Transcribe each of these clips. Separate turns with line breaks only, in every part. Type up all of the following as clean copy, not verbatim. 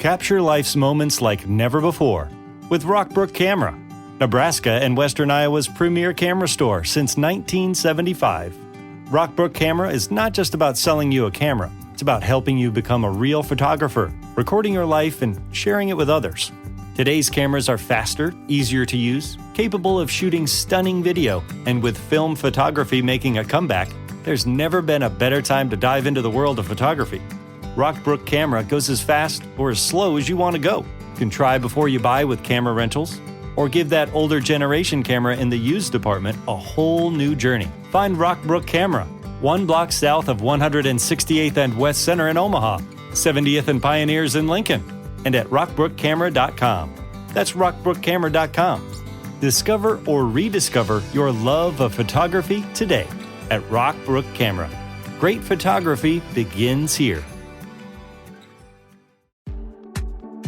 Capture life's moments like never before with Rockbrook Camera, Nebraska and Western Iowa's premier camera store since 1975. Rockbrook Camera is not just about selling you a camera. It's about helping you become a real photographer, recording your life and sharing it with others. Today's cameras are faster, easier to use, capable of shooting stunning video, and with film photography making a comeback, there's never been a better time to dive into the world of photography. Rockbrook Camera goes as fast or as slow as you want to go. You can try before you buy with camera rentals, or give that older generation camera in the used department a whole new journey. Find Rockbrook Camera, 1 block south of 168th and West Center in Omaha, 70th and Pioneers in Lincoln, and at rockbrookcamera.com. That's rockbrookcamera.com. Discover or rediscover your love of photography today at Rockbrook Camera. Great photography begins here.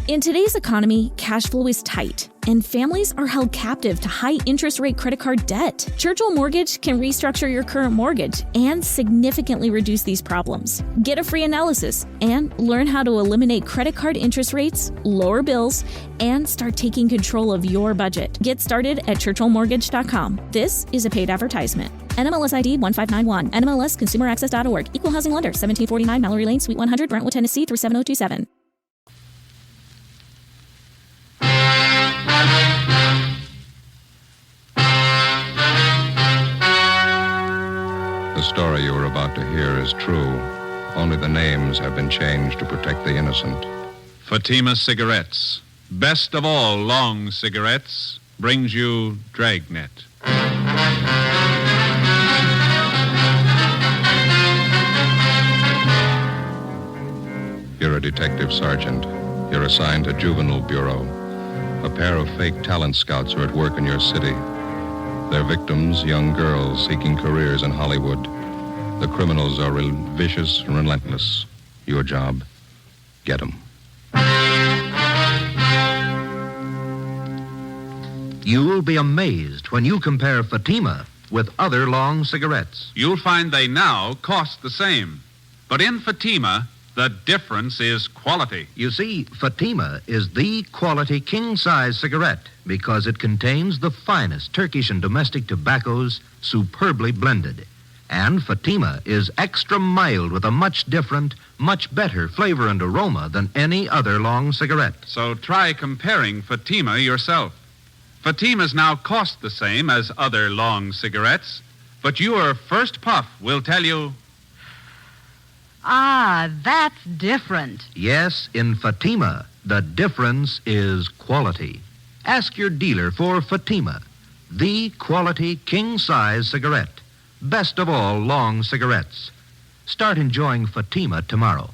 In today's economy, cash flow is tight, and families are held captive to high interest rate credit card debt. Churchill Mortgage can restructure your current mortgage and significantly reduce these problems. Get a free analysis and learn how to eliminate credit card interest rates, lower bills, and start taking control of your budget. Get started at churchillmortgage.com. This is a paid advertisement. NMLS ID 1591. NMLSconsumeraccess.org. Equal housing lender. 1749 Mallory Lane, Suite 100, Brentwood, Tennessee 37027.
The story you are about to hear is true. Only the names have been changed to protect the innocent.
Fatima Cigarettes, best of all long cigarettes, brings you Dragnet.
You're a detective sergeant. You're assigned to Juvenile Bureau. A pair of fake talent scouts are at work in your city. Their victims, young girls seeking careers in Hollywood. The criminals are vicious and relentless. Your job, get them.
You'll be amazed when you compare Fatima with other long cigarettes.
You'll find they now cost the same. But in Fatima, the difference is quality.
You see, Fatima is the quality king-size cigarette because it contains the finest Turkish and domestic tobaccos superbly blended. And Fatima is extra mild with a much different, much better flavor and aroma than any other long cigarette.
So try comparing Fatima yourself. Fatimas now cost the same as other long cigarettes, but your first puff will tell you...
Ah, that's different.
Yes, in Fatima, the difference is quality. Ask your dealer for Fatima, the quality king-size cigarette. Best of all long cigarettes. Start enjoying Fatima tomorrow.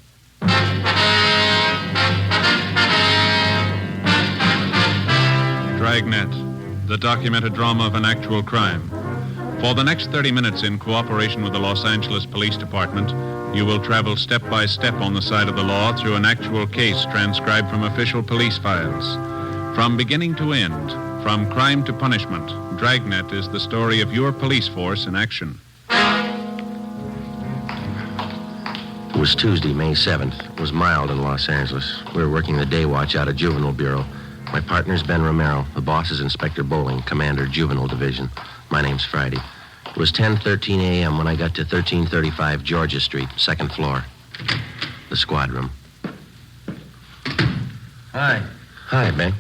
Dragnet, the documented drama of an actual crime. For the next 30 minutes, in cooperation with the Los Angeles Police Department, you will travel step by step on the side of the law through an actual case transcribed from official police files. From beginning to end, from crime to punishment, Dragnet is the story of your police force in action.
It was Tuesday, May 7th. It was mild in Los Angeles. We were working the day watch out of Juvenile Bureau. My partner's Ben Romero. The boss is Inspector Bowling, Commander, Juvenile Division. My name's Friday. It was 10:13 a.m. when I got to 1335 Georgia Street, second floor. The squad room.
Hi.
Hi, Ben.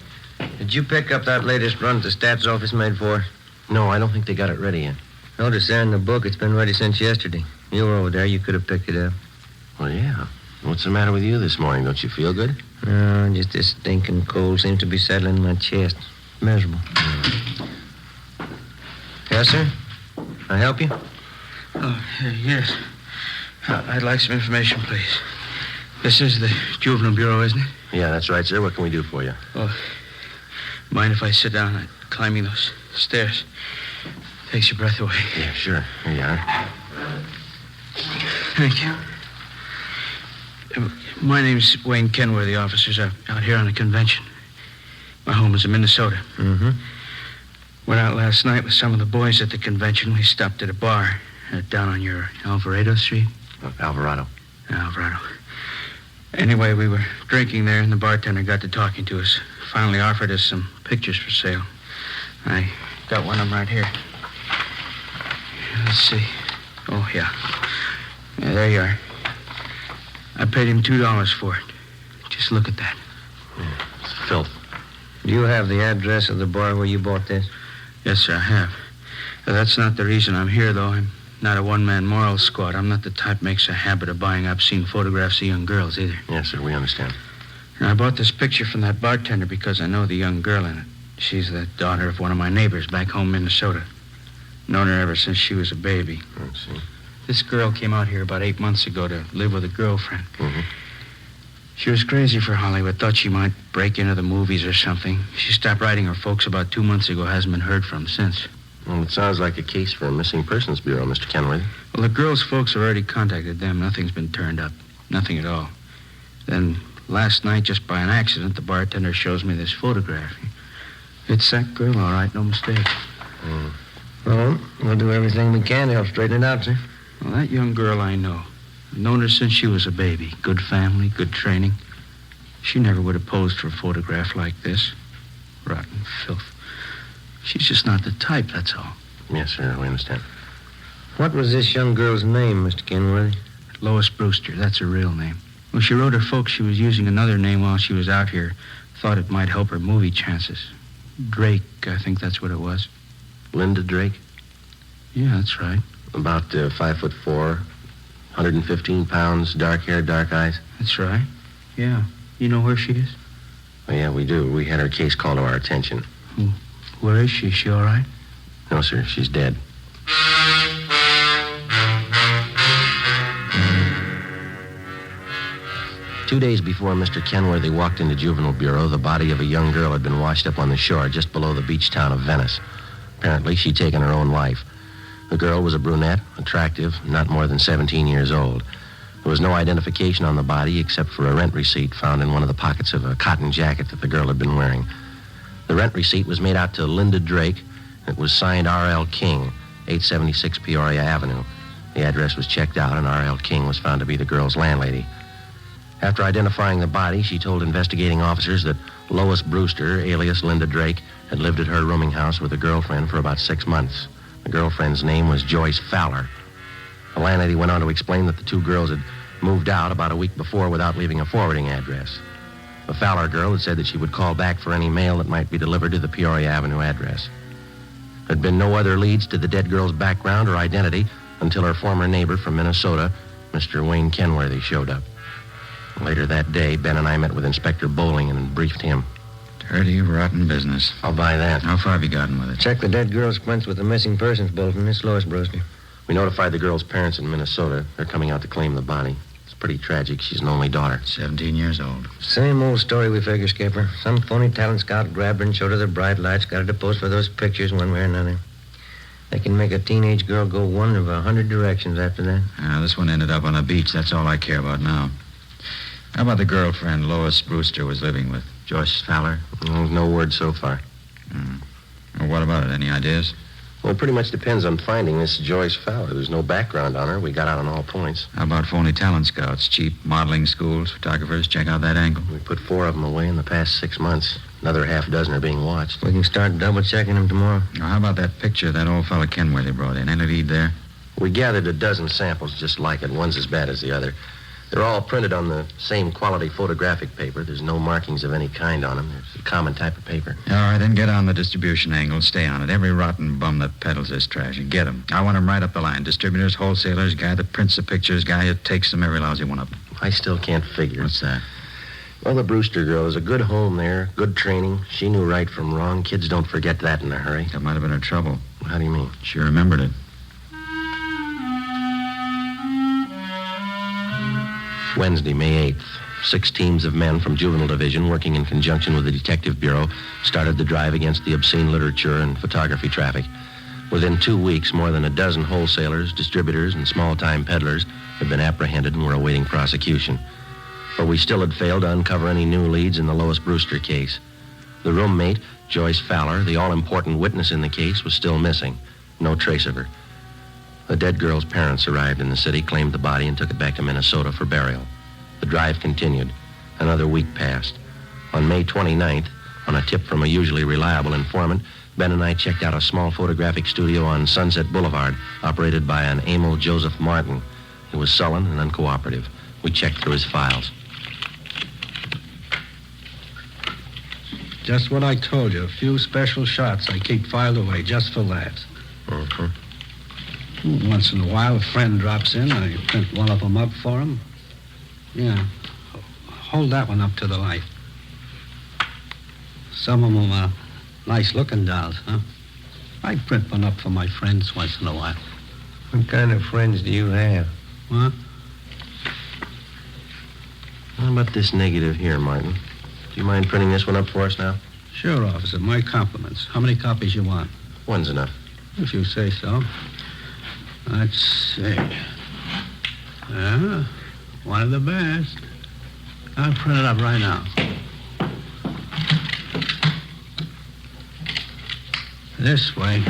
Did you pick up that latest run the stats office made for?
No, I don't think they got it ready yet.
Notice there in the book it's been ready since yesterday. You were over there. You could have picked it up.
Well, yeah. What's the matter with you this morning? Don't you feel good?
No, just this stinking cold seems to be settling in my chest. Miserable. Yes, sir? Can I help you?
Oh, yes. I'd like some information, please. This is the Juvenile Bureau, isn't it?
Yeah, that's right, sir. What can we do for you?
Oh, mind if I sit down? I'm climbing those stairs. Takes your breath away.
Yeah, sure. Here you are.
Thank you. My name's Wayne Kenworthy. The officers are out here on a convention. My home is in Minnesota.
Mm-hmm.
Went out last night with some of the boys at the convention. We stopped at a bar down on your Alvarado Street.
Alvarado.
Alvarado. Anyway, we were drinking there, and the bartender got to talking to us. Finally offered us some pictures for sale. I got one of them right here. Let's see. Oh, yeah. Yeah, there you are. I paid him $2 for it. Just look at that.
Yeah, it's filth.
Do you have the address of the bar where you bought this?
Yes, sir, I have. That's not the reason I'm here, though. I'm not a one-man moral squad. I'm not the type makes a habit of buying obscene photographs of young girls, either.
Yes, sir, we understand.
And I bought this picture from that bartender because I know the young girl in it. She's the daughter of one of my neighbors back home in Minnesota. Known her ever since she was a baby.
I see.
This girl came out here about 8 months ago to live with a girlfriend.
Mm-hmm.
She was crazy for Hollywood, thought she might break into the movies or something. She stopped writing her folks about 2 months ago, hasn't been heard from since.
Well, it sounds like a case for a missing persons bureau, Mr. Kenworthy.
Well, the girl's folks have already contacted them. Nothing's been turned up. Nothing at all. Then last night, just by an accident, the bartender shows me this photograph. It's that girl, all right, no mistake.
Well, we'll do everything we can to help straighten it out, sir.
Well, that young girl I know. I've known her since she was a baby. Good family, good training. She never would have posed for a photograph like this. Rotten filth. She's just not the type, that's all.
Yes, sir, we understand.
What was this young girl's name, Mr. Kenworthy?
Lois Brewster, that's her real name. When she wrote her folks, she was using another name while she was out here. Thought it might help her movie chances. Drake, I think that's what it was.
Linda Drake?
Yeah, that's right.
About 5'4", 115 pounds, dark hair, dark eyes?
That's right. Yeah. You know where she is?
Oh, yeah, we do. We had her case called to our attention.
Where is she? Is she all right?
No, sir, she's dead. Two days before Mr. Kenworthy walked into Juvenile Bureau, the body of a young girl had been washed up on the shore just below the beach town of Venice. Apparently, she'd taken her own life. The girl was a brunette, attractive, not more than 17 years old. There was no identification on the body except for a rent receipt found in one of the pockets of a cotton jacket that the girl had been wearing. The rent receipt was made out to Linda Drake. It was signed R.L. King, 876 Peoria Avenue. The address was checked out, and R.L. King was found to be the girl's landlady. After identifying the body, she told investigating officers that Lois Brewster, alias Linda Drake, had lived at her rooming house with a girlfriend for about 6 months. The girlfriend's name was Joyce Fowler. The landlady went on to explain that the two girls had moved out about a week before without leaving a forwarding address. The Fowler girl had said that she would call back for any mail that might be delivered to the Peoria Avenue address. There had been no other leads to the dead girl's background or identity until her former neighbor from Minnesota, Mr. Wayne Kenworthy, showed up. Later that day, Ben and I met with Inspector Bowling and briefed him.
Dirty, rotten business.
I'll buy that.
How far have you gotten with it?
Check the dead girl's prints with the missing persons bulletin, Miss Lois Brewster.
We notified the girl's parents in Minnesota. They're coming out to claim the body. It's pretty tragic. She's an only daughter.
17 years old.
Same old story, we figure, Skipper. Some phony talent scout grabbed her and showed her the bright lights, got her to pose for those pictures one way or another. They can make a teenage girl go one of 100 directions after that.
This one ended up on a beach. That's all I care about now. How about the girlfriend Lois Brewster was living with? Joyce Fowler?
No word so far.
Well, what about it? Any ideas?
Well, it pretty much depends on finding this Joyce Fowler. There's no background on her. We got out on all points.
How about phony talent scouts? Cheap modeling schools, photographers? Check out that angle.
We put 4 of them away in the past 6 months. Another half dozen are being watched.
We can start double-checking them tomorrow.
Now, how about that picture that old fella Kenworthy brought in? Any lead there?
We gathered a dozen samples just like it. One's as bad as the other. They're all printed on the same quality photographic paper. There's no markings of any kind on them. It's a common type of paper.
All right, then get on the distribution angle. Stay on it. Every rotten bum that peddles this trash, you get them. I want them right up the line. Distributors, wholesalers, guy that prints the pictures, guy that takes them, every lousy one of them.
I still can't figure.
What's that?
Well, the Brewster girl is a good home there, good training. She knew right from wrong. Kids don't forget that in a hurry.
That might have been her trouble.
How do you mean?
She remembered it.
Wednesday, May 8th. 6 teams of men from Juvenile Division, working in conjunction with the Detective Bureau, started the drive against the obscene literature and photography traffic. Within 2 weeks, more than a dozen wholesalers, distributors, and small-time peddlers had been apprehended and were awaiting prosecution. But we still had failed to uncover any new leads in the Lois Brewster case. The roommate, Joyce Fowler, the all-important witness in the case, was still missing. No trace of her. The dead girl's parents arrived in the city, claimed the body, and took it back to Minnesota for burial. The drive continued. Another week passed. On May 29th, on a tip from a usually reliable informant, Ben and I checked out a small photographic studio on Sunset Boulevard, operated by an Emil Joseph Martin. He was sullen and uncooperative. We checked through his files.
Just what I told you. A few special shots I keep filed away just for laughs.
Mm-hmm.
Once in a while, a friend drops in. I print one of them up for him. Yeah. Hold that one up to the light. Some of them are nice-looking dolls, huh? I print one up for my friends once in a while.
What kind of friends do you have?
Huh?
How about this negative here, Martin? Do you mind printing this one up for us now?
Sure, officer. My compliments. How many copies you want?
One's enough.
If you say so. Let's see. Yeah, one of the best. I'll print it up right now. This way.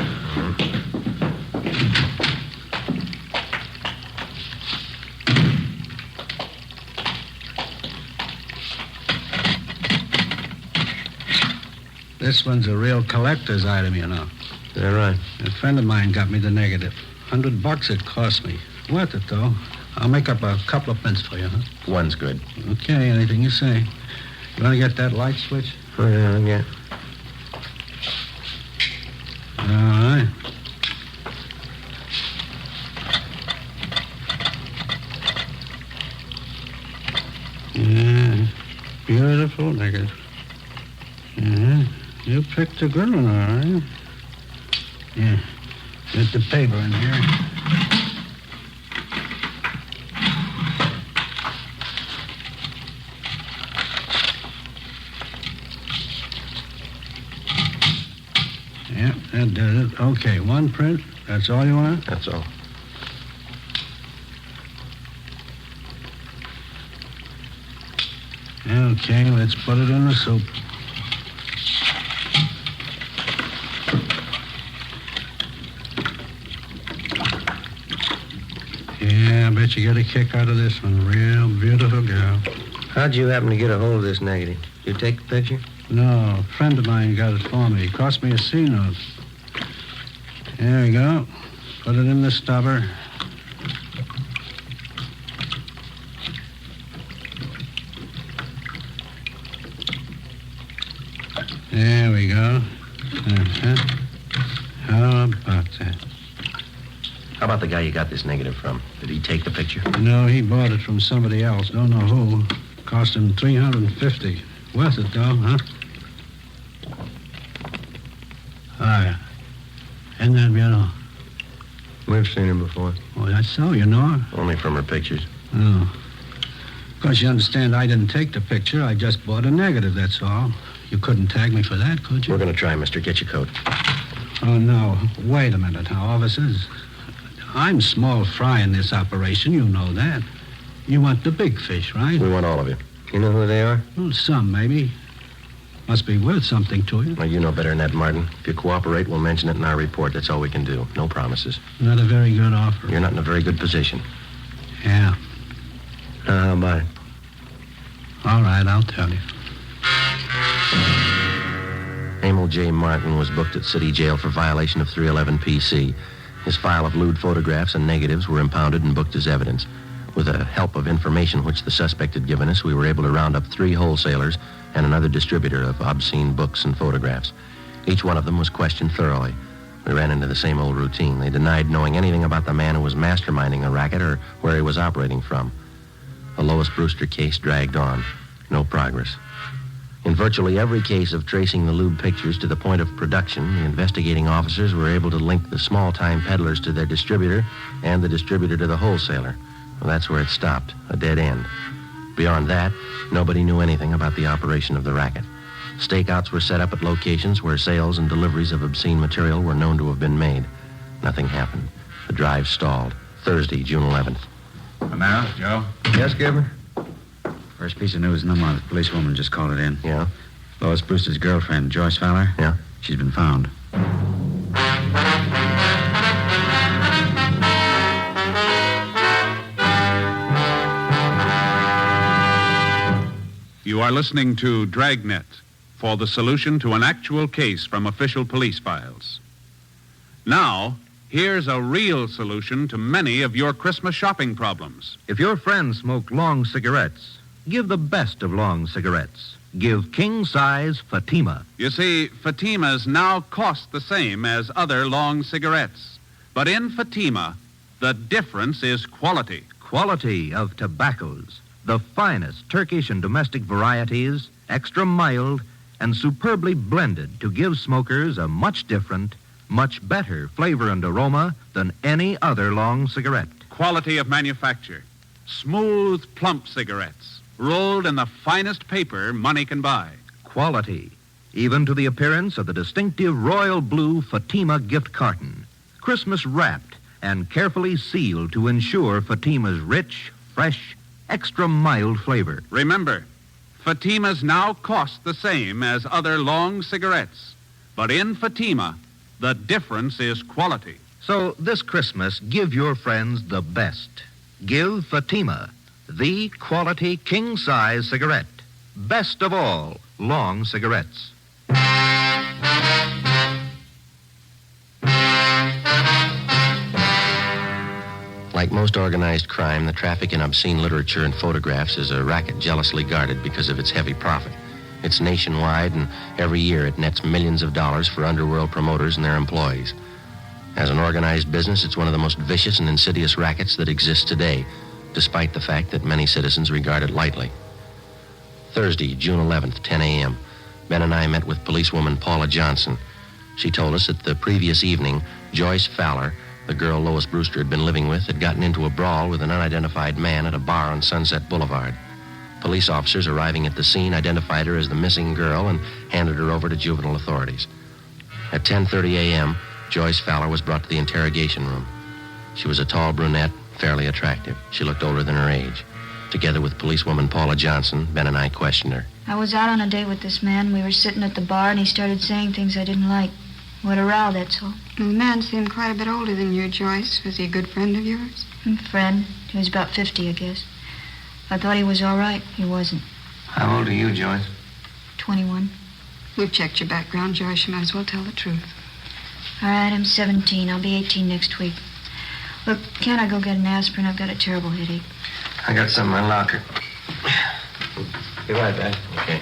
This one's a real collector's item, you know.
Is that right?
A friend of mine got me the negative. $100 it cost me. Worth it, though. I'll make up a couple of prints for you, huh?
One's good.
Okay, anything you say. You want to get that light switch?
Oh, yeah.
All right. Yeah, beautiful negative. Yeah, you picked a good one, all right. Yeah, get the paper in here. Yeah, that does it. Okay, one print. That's all you want?
That's all.
Okay, let's put it in the soup. Yeah, I bet you get a kick out of this one. Real beautiful girl.
How'd you happen to get a hold of this negative? You take the picture?
No, a friend of mine got it for me. It cost me a C note. There we go. Put it in the stubber. There we go. Uh-huh. How about that?
How about the guy you got this negative from? Did he take the picture?
No, he bought it from somebody else. Don't know who. Cost him $350. Worth it, though, huh? Hi. Isn't that beautiful?
We've seen her before.
Oh, that's so, you know her?
Only from her pictures.
Oh. Of course, you understand I didn't take the picture. I just bought a negative, that's all. You couldn't tag me for that, could you?
We're going to try, mister. Get your coat.
Oh, no. Wait a minute now, officers. I'm small fry in this operation. You know that. You want the big fish, right?
We want all of you.
You know who they are?
Well, some, maybe. Must be worth something to you.
Well, you know better than that, Martin. If you cooperate, we'll mention it in our report. That's all we can do. No promises.
Not a very good offer.
You're not in a very good position.
Yeah.
How about it?
All right, I'll tell you.
Emil J. Martin was booked at City Jail for violation of 311 PC. His file of lewd photographs and negatives were impounded and booked as evidence. With the help of information which the suspect had given us, we were able to round up 3 wholesalers and another distributor of obscene books and photographs. Each one of them was questioned thoroughly. We ran into the same old routine. They denied knowing anything about the man who was masterminding the racket or where he was operating from. The Lois Brewster case dragged on. No progress. In virtually every case of tracing the lewd pictures to the point of production, the investigating officers were able to link the small-time peddlers to their distributor and the distributor to the wholesaler. Well, that's where it stopped, a dead end. Beyond that, nobody knew anything about the operation of the racket. Stakeouts were set up at locations where sales and deliveries of obscene material were known to have been made. Nothing happened. The drive stalled. Thursday, June 11th.
Romero, Joe?
Yes, Skipper?
First piece of news in the month. Policewoman just called it in.
Yeah?
Lois Brewster's girlfriend, Joyce Fowler?
Yeah?
She's been found.
You are listening to Dragnet for the solution to an actual case from official police files. Now, here's a real solution to many of your Christmas shopping problems.
If your friends smoke long cigarettes, give the best of long cigarettes. Give king-size Fatima.
You see, Fatimas now cost the same as other long cigarettes. But in Fatima, the difference is quality.
Quality of tobaccos. The finest Turkish and domestic varieties, extra mild, and superbly blended to give smokers a much different, much better flavor and aroma than any other long cigarette.
Quality of manufacture. Smooth, plump cigarettes, rolled in the finest paper money can buy.
Quality, even to the appearance of the distinctive royal blue Fatima gift carton, Christmas wrapped and carefully sealed to ensure Fatima's rich, fresh, extra mild flavor.
Remember, Fatimas now cost the same as other long cigarettes. But in Fatima, the difference is quality.
So this Christmas, give your friends the best. Give Fatima, the quality king-size cigarette. Best of all long cigarettes.
Like most organized crime, the traffic in obscene literature and photographs is a racket jealously guarded because of its heavy profit. It's nationwide, and every year it nets millions of dollars for underworld promoters and their employees. As an organized business, it's one of the most vicious and insidious rackets that exists today, despite the fact that many citizens regard it lightly. Thursday, June 11th, 10 a.m., Ben and I met with policewoman Paula Johnson. She told us that the previous evening, Joyce Fowler, the girl Lois Brewster had been living with, had gotten into a brawl with an unidentified man at a bar on Sunset Boulevard. Police officers arriving at the scene identified her as the missing girl and handed her over to juvenile authorities. At 10:30 a.m., Joyce Fowler was brought to the interrogation room. She was a tall brunette, fairly attractive. She looked older than her age. Together with policewoman Paula Johnson, Ben and I questioned her.
I was out on a date with this man. We were sitting at the bar, and he started saying things I didn't like. What a row, that's all.
The man seemed quite a bit older than you, Joyce. Was he a good friend of yours?
Friend. He was about 50, I guess. I thought he was all right. He wasn't.
How old are you, Joyce?
21.
We've checked your background, Joyce. You might as well tell the truth.
All right, I'm 17. I'll be 18 next week. Look, can't I go get an aspirin? I've got a terrible headache.
I got some in my locker. Be right back.
Okay.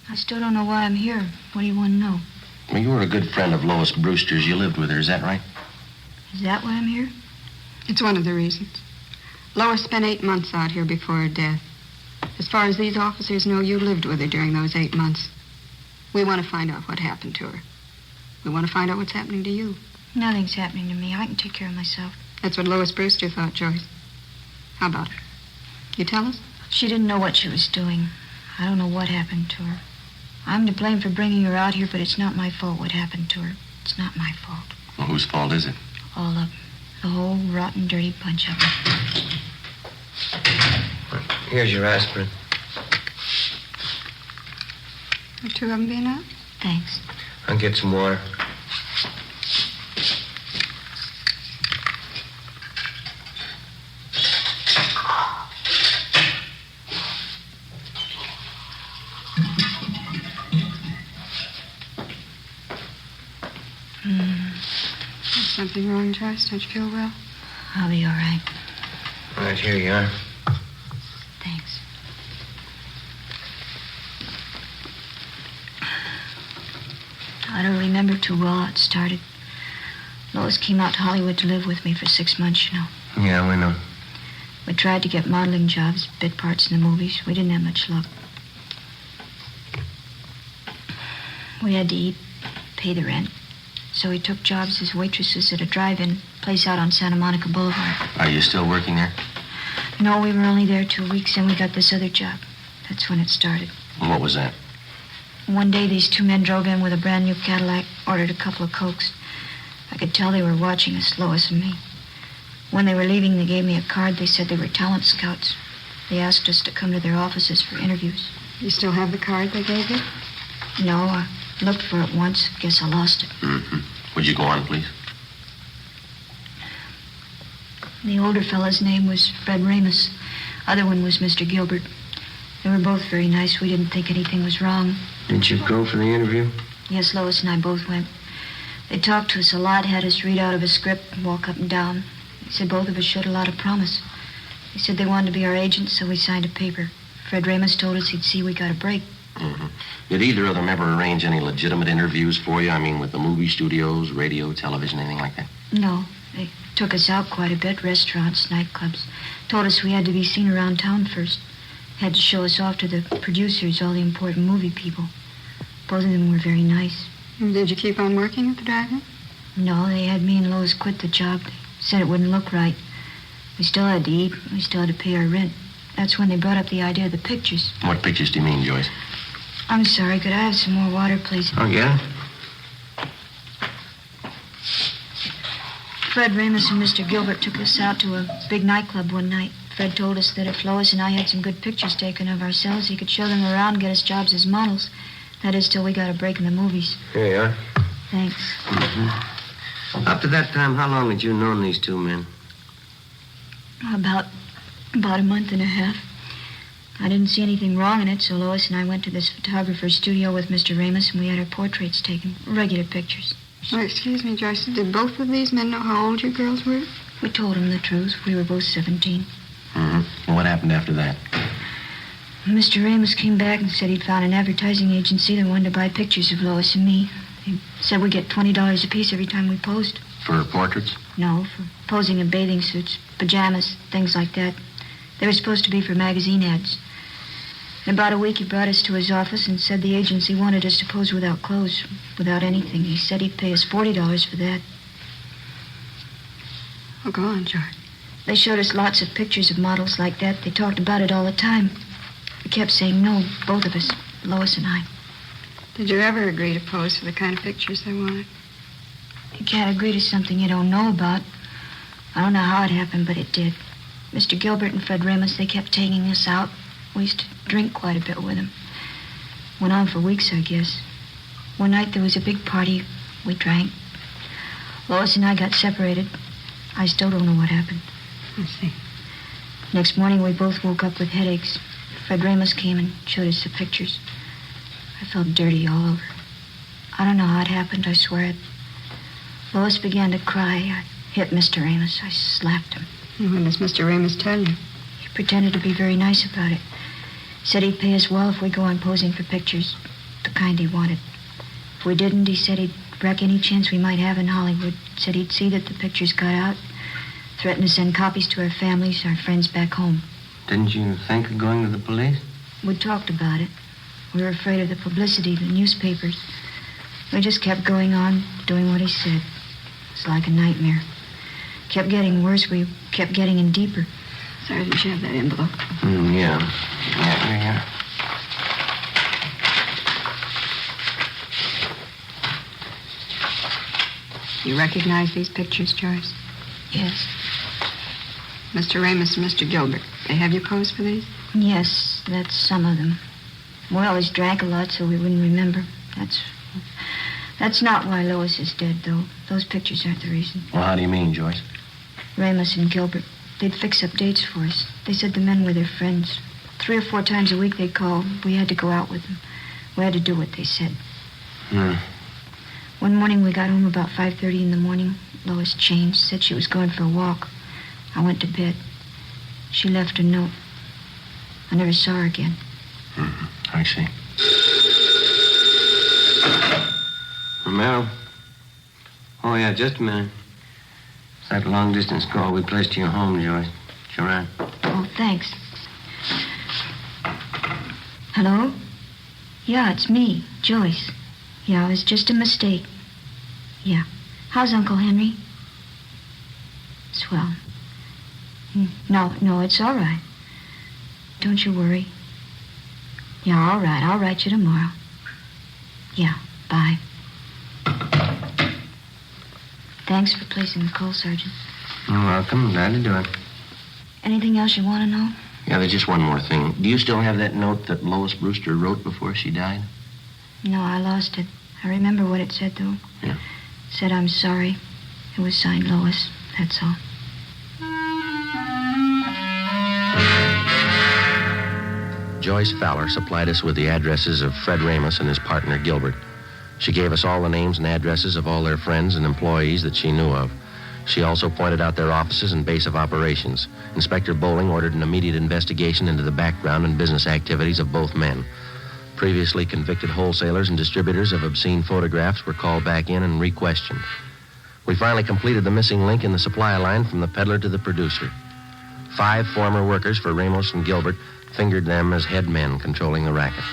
I still don't know why I'm here. What do you want to know?
Well, you were a good friend of Lois Brewster's. You lived with her, is that right?
Is that why I'm here?
It's one of the reasons. Lois spent 8 months out here before her death. As far as these officers know, you lived with her during those 8 months. We want to find out what happened to her. We want to find out what's happening to you.
Nothing's happening to me. I can take care of myself.
That's what Lois Brewster thought, Joyce. How about her? You tell us?
She didn't know what she was doing. I don't know what happened to her. I'm to blame for bringing her out here, but it's not my fault what happened to her. It's not my fault.
Well, whose fault is it?
All of them. The whole rotten, dirty bunch of them.
Here's your aspirin.
The 2 of them being out?
Thanks.
I'll get some water.
Something wrong, Joyce? Don't you feel well?
I'll be all right.
Right, here you are.
Thanks. I don't remember too well how it started. Lois came out to Hollywood to live with me for 6 months, you know.
Yeah, we know.
We tried to get modeling jobs, bit parts in the movies. We didn't have much luck. We had to eat, pay the rent. So we took jobs as waitresses at a drive-in place out on Santa Monica Boulevard.
Are you still working there?
No, we were only there 2 weeks, and we got this other job. That's when it started.
And what was that?
One day, these 2 men drove in with a brand new Cadillac, ordered a couple of Cokes. I could tell they were watching us, Lois and me. When they were leaving, they gave me a card. They said they were talent scouts. They asked us to come to their offices for interviews.
You still have the card they gave you?
No, I looked for it once. Guess I lost it.
Mm-hmm. Would you go on, please?
The older fellow's name was Fred Ramus. Other one was Mr. Gilbert. They were both very nice. We didn't think anything was wrong.
Did you go for the interview?
Yes, Lois and I both went. They talked to us a lot, had us read out of a script and walk up and down. They said both of us showed a lot of promise. They said they wanted to be our agents, so we signed a paper. Fred Ramus told us he'd see we got a break.
Mm-hmm. Did either of them ever arrange any legitimate interviews for you? I mean, with the movie studios, radio, television, anything like that?
No. They took us out quite a bit, restaurants, nightclubs. Told us we had to be seen around town first. Had to show us off to the producers, all the important movie people. Both of them were very nice.
Did you keep on working at the Dragnet?
No, they had me and Lois quit the job. They said it wouldn't look right. We still had to eat. We still had to pay our rent. That's when they brought up the idea of the pictures.
What pictures do you mean, Joyce?
I'm sorry. Could I have some more water, please?
Oh, yeah?
Fred Ramus and Mr. Gilbert took us out to a big nightclub one night. Fred told us that if Lois and I had some good pictures taken of ourselves, he could show them around and get us jobs as models. That is, till we got a break in the movies.
Here you are.
Thanks.
Mm-hmm. Up to that time, how long had you known these two men?
About a month and a half. I didn't see anything wrong in it, so Lois and I went to this photographer's studio with Mr. Ramus, and we had our portraits taken. Regular pictures.
Oh, excuse me, Joyce. Did both of these men know how old you girls were?
We told them the truth. We were both 17.
Mm-hmm. And what happened after that?
Mr. Ramus came back and said he'd found an advertising agency that wanted to buy pictures of Lois and me. He said we'd get $20 apiece every time we posed.
For portraits?
No, for posing in bathing suits, pajamas, things like that. They were supposed to be for magazine ads. In about a week, he brought us to his office and said the agency wanted us to pose without clothes, without anything. He said he'd pay us $40 for that.
Oh, go on, George.
They showed us lots of pictures of models like that. They talked about it all the time. We kept saying no, both of us, Lois and I.
Did you ever agree to pose for the kind of pictures they wanted?
You can't agree to something you don't know about. I don't know how it happened, but it did. Mr. Gilbert and Fred Ramus, they kept taking us out. We used to drink quite a bit with them. Went on for weeks, I guess. One night there was a big party. We drank. Lois and I got separated. I still don't know what happened.
I see.
Next morning, we both woke up with headaches. Fred Ramus came and showed us the pictures. I felt dirty all over. I don't know how it happened, I swear it. Lois began to cry. I hit Mr. Ramus. I slapped him.
What does Mr. Ramus tell you?
He pretended to be very nice about it. Said he'd pay us well if we go on posing for pictures, the kind he wanted. If we didn't, he said he'd wreck any chance we might have in Hollywood. Said he'd see that the pictures got out. Threatened to send copies to our families, our friends back home.
Didn't you think of going to the police?
We talked about it. We were afraid of the publicity, the newspapers. We just kept going on, doing what he said. It's like a nightmare. Kept getting worse. We kept getting in deeper.
Sergeant, you have that envelope?
Yeah. Yeah.
You recognize these pictures, Joyce?
Yes.
Mr. Ramus and Mr. Gilbert, they have you pose for these?
Yes, that's some of them. We always drank a lot, so we wouldn't remember. That's not why Lois is dead, though. Those pictures aren't the reason.
Well, how do you mean, Joyce?
Ramus and Gilbert, they'd fix up dates for us. They said the men were their friends. 3 or 4 times a week they'd call. We had to go out with them. We had to do what they said. One morning we got home about 5:30 in the morning. Lois changed, said she was going for a walk. I went to bed. She left a note. I never saw her again.
I see.
Romero? Oh, yeah, just a minute. It's that long-distance call we placed to your home, Joyce. You're right.
Oh, thanks. Hello? Yeah, it's me, Joyce. Yeah, it was just a mistake. Yeah. How's Uncle Henry? Swell. No, it's all right. Don't you worry. Yeah, all right. I'll write you tomorrow. Yeah, bye. Thanks for placing the call, Sergeant.
You're welcome. Glad to do it.
Anything else you want to know?
Yeah, there's just one more thing. Do you still have that note that Lois Brewster wrote before she died?
No, I lost it. I remember what it said, though.
Yeah.
It said, I'm sorry. It was signed Lois. That's all.
Joyce Fowler supplied us with the addresses of Fred Ramos and his partner, Gilbert. She gave us all the names and addresses of all their friends and employees that she knew of. She also pointed out their offices and base of operations. Inspector Bowling ordered an immediate investigation into the background and business activities of both men. Previously convicted wholesalers and distributors of obscene photographs were called back in and re-questioned. We finally completed the missing link in the supply line from the peddler to the producer. 5 former workers for Ramos and Gilbert fingered them as head men controlling the racket.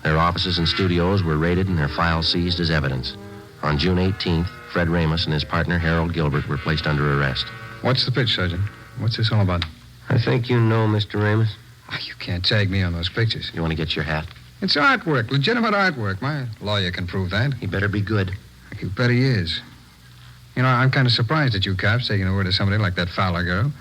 Their offices and studios were raided and their files seized as evidence. On June 18th, Fred Ramos and his partner, Harold Gilbert, were placed under arrest.
What's the pitch, Sergeant? What's this all about?
I think you know, Mr. Ramos.
Oh, you can't tag me on those pictures.
You want to get your hat?
It's artwork, legitimate artwork. My lawyer can prove that.
He better be good.
You bet he is. You know, I'm kind of surprised at you cops taking the word of somebody like that Fowler girl.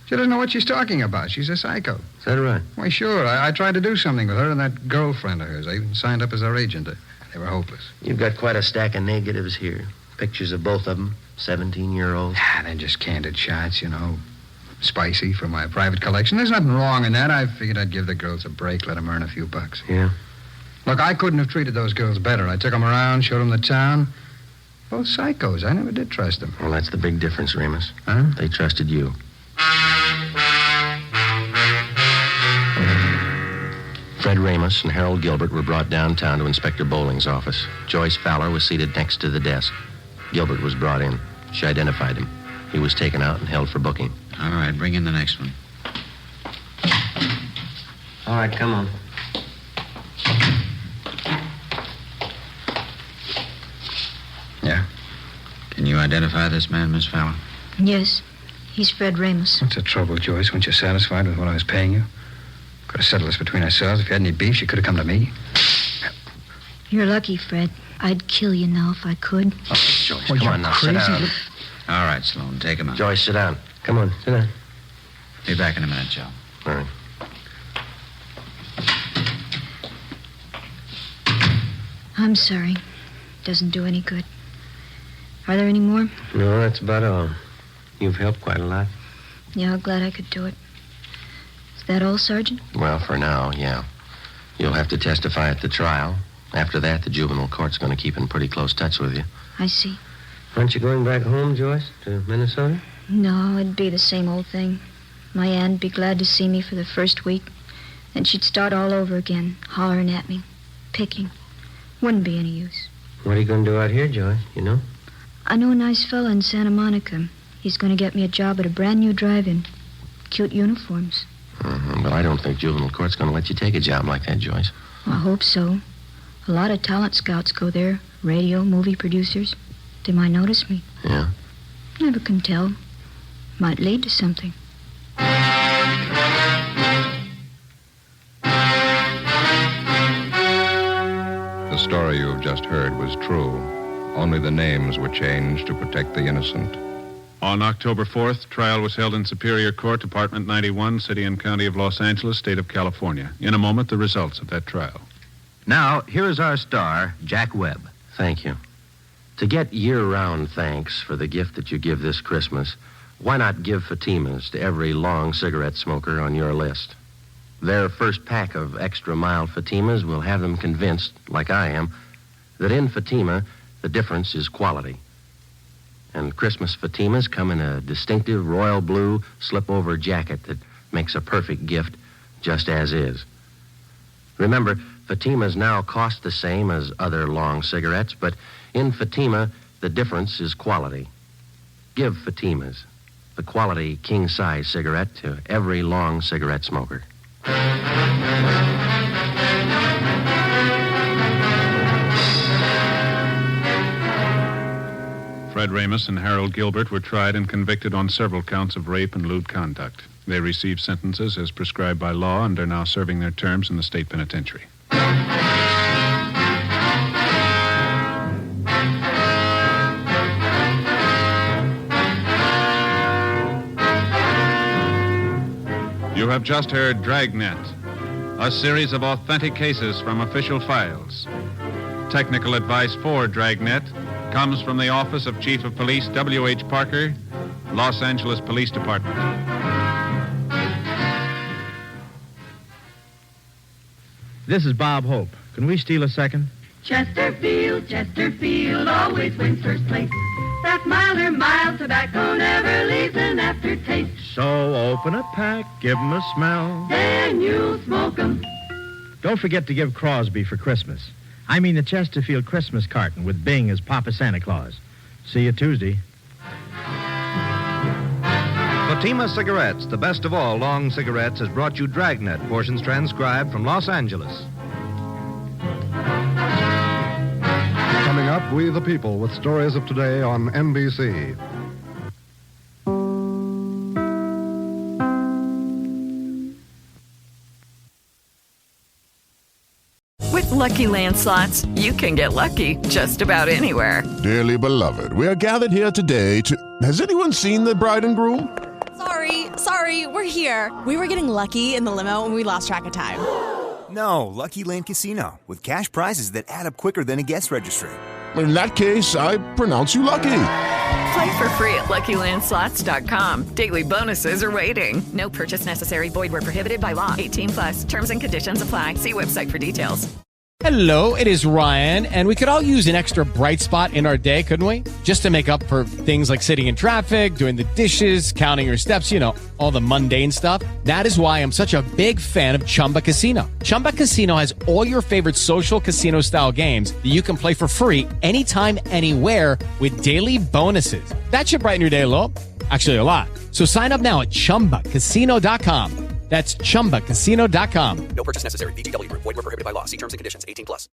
She doesn't know what she's talking about. She's a psycho.
Is that right?
Why, sure. I tried to do something with her and that girlfriend of hers. I even signed up as her agent. They were hopeless.
You've got quite a stack of negatives here. Pictures of both of them, 17-year-olds.
They're just candid shots, you know. Spicy for my private collection. There's nothing wrong in that. I figured I'd give the girls a break, let them earn a few bucks.
Yeah?
Look, I couldn't have treated those girls better. I took them around, showed them the town. Both psychos. I never did trust them.
Well, that's the big difference, Ramos.
Huh?
They trusted you. Fred Ramos and Harold Gilbert were brought downtown to Inspector Bowling's office. Joyce Fowler was seated next to the desk. Gilbert was brought in. She identified him. He was taken out and held for booking.
All right, bring in the next one.
All right, come on.
Yeah?
Can you identify this man, Miss Fowler?
Yes, he's Fred Ramos.
What's the trouble, Joyce? Weren't you satisfied with what I was paying you? Could have settled this between ourselves. If you had any beef, you could have come to me.
You're lucky, Fred. I'd kill you now if I could.
Oh, Joyce,
Well,
come
you're
on now,
crazy.
sit down.
All right, Sloan, take him out.
Joyce, sit down.
Come on, sit down.
Be back in a minute, Joe.
All right.
I'm sorry. Doesn't do any good. Are there any more?
No, that's about all. You've helped quite a lot.
Yeah, glad I could do it. Is that all, Sergeant?
Well, for now, yeah. You'll have to testify at the trial. After that, the juvenile court's going to keep in pretty close touch with you.
I see.
Aren't you going back home, Joyce, to Minnesota?
No, it'd be the same old thing. My aunt'd be glad to see me for the first week. Then she'd start all over again, hollering at me, picking. Wouldn't be any use.
What are you going to do out here, Joyce, you know?
I know a nice fella in Santa Monica. He's going to get me a job at a brand new drive-in. Cute uniforms.
But I don't think juvenile court's going to let you take a job like that, Joyce.
I hope so. A lot of talent scouts go there. Radio, movie producers. They might notice me.
Yeah?
Never can tell. Might lead to something.
The story you've just heard was true. Only the names were changed to protect the innocent.
On October 4th, trial was held in Superior Court, Department 91, City and County of Los Angeles, State of California. In a moment, the results of that trial.
Now, here's our star, Jack Webb.
Thank you. To get year-round thanks for the gift that you give this Christmas, why not give Fatimas to every long cigarette smoker on your list? Their first pack of extra mild Fatimas will have them convinced, like I am, that in Fatima, the difference is quality. And Christmas Fatimas come in a distinctive royal blue slip-over jacket that makes a perfect gift just as is. Remember, Fatimas now cost the same as other long cigarettes, but in Fatima, the difference is quality. Give Fatimas, the quality king-size cigarette, to every long cigarette smoker.
Fred Ramos and Harold Gilbert were tried and convicted on several counts of rape and lewd conduct. They received sentences as prescribed by law and are now serving their terms in the state penitentiary. You have just heard Dragnet, a series of authentic cases from official files. Technical advice for Dragnet comes from the Office of Chief of Police W.H. Parker, Los Angeles Police Department.
This is Bob Hope. Can we steal a second?
Chesterfield, Chesterfield always wins first place. That milder, mild tobacco never leaves an aftertaste.
So open a pack, give 'em a smell.
Then you'll smoke 'em.
Don't forget to give Crosby for Christmas. I mean the Chesterfield Christmas carton with Bing as Papa Santa Claus. See you Tuesday.
Fatima Cigarettes, the best of all long cigarettes, has brought you Dragnet, portions transcribed from Los Angeles.
Coming up, We the People, with stories of today on NBC.
With Lucky Land Slots, you can get lucky just about anywhere.
Dearly beloved, we are gathered here today to... Has anyone seen the bride and groom?
Sorry, we're here. We were getting lucky in the limo and we lost track of time.
No, Lucky Land Casino, with cash prizes that add up quicker than a guest registry.
In that case, I pronounce you lucky.
Play for free at LuckyLandSlots.com. Daily bonuses are waiting. No purchase necessary. Void where prohibited by law. 18+. Terms and conditions apply. See website for details.
Hello, it is Ryan, and we could all use an extra bright spot in our day, couldn't we? Just to make up for things like sitting in traffic, doing the dishes, counting your steps, you know, all the mundane stuff. That is why I'm such a big fan of Chumba Casino. Chumba Casino has all your favorite social casino-style games that you can play for free anytime, anywhere with daily bonuses. That should brighten your day a little. Actually, a lot. So sign up now at ChumbaCasino.com. That's ChumbaCasino.com.
No purchase necessary. VGW Group. Void where prohibited by law. See terms and conditions. 18+.